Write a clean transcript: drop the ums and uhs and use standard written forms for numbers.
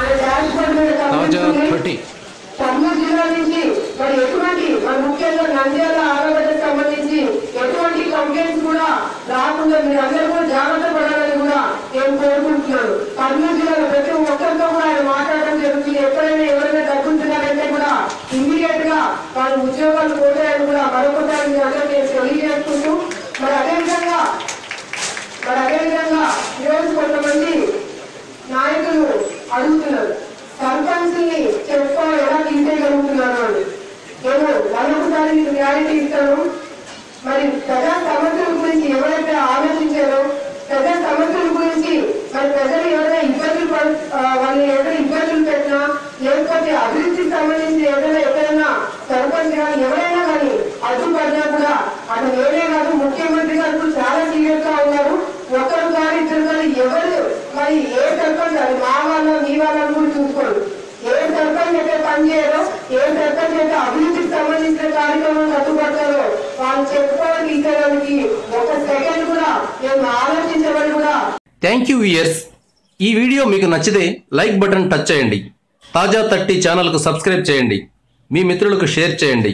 ఆయన dash board మీద కర్నూలు జిల్లా నుంచి మరి ఎటువంటి మరి ముఖ్యంగా నంద్యాల ఆరోగ్యకు సంబంధించి ఎటువంటి కంప్లైంట్స్ కూడా రాకుండా మీరు అందరూ కూడా జాగ్రత్త పడాలని కూడా నేను కోరుకుంటున్నాను. కర్నూలు జిల్లాలో ప్రతి ఒక్కరితో కూడా ఆయన మాట్లాడడం జరుగుతుంది. ఎక్కడైనా ఎవరైనా తగ్గుతున్నారంటే కూడా ఇమ్మీడియట్ గా వాళ్ళ ఉద్యోగాలు పోతాయని కూడా మరొకసారి మీ అందరూ నేను తెలియజేసుకుంటూ మరి అదేవిధంగా ఈరోజు కొంతమంది నాయకులు అడుగుతున్నారు సర్పంచ్ని చెప్పుకో ఎలా తీసేయగలుగుతున్నారు అని. నేను మరొకసారి మీకు క్లారిటీ ఇస్తాను. మరి ప్రజా సమస్యల గురించి ఎవరైతే ఆలోచించారో ప్రజా సమస్యల గురించి మరి ప్రజలు ఎవరైనా వాళ్ళు ఏదైనా ఇబ్బందులు పెట్టినా లేకపోతే అభివృద్ధికి సంబంధించి ఎక్కడైనా సర్పంచ్ కానీ ఎవరైనా కానీ అడ్డుపడినా కూడా అతను ఏదే కాదు ముఖ్యమంత్రి గారు చాలా సీరియస్ గా ఉన్నారు. ఒకరు కానీ ఇద్దరు కానీ ఎవరు మరి ఏ సర్పంచ్ అది మా వాళ్ళ మీ వాళ్ళని కూడా చూసుకోరు. ఏ సర్పంచ్ అయితే పనిచేయరో ఏ సర్పంచ్ అయితే అభివృద్ధికి సంబంధించిన కార్యక్రమాలు అడ్డుపడతారో వాళ్ళు చెప్పుకోవడానికి ఇచ్చడానికి ఒక సెకండ్ కూడా నేను ఆలోచించమని కూడా. Thank you viewers. ఈ వీడియో మీకు నచ్చితే లైక్ బటన్ టచ్ చేయండి. తాజా 30 ఛానల్కు సబ్స్క్రైబ్ చేయండి. మీ మిత్రులకు షేర్ చేయండి.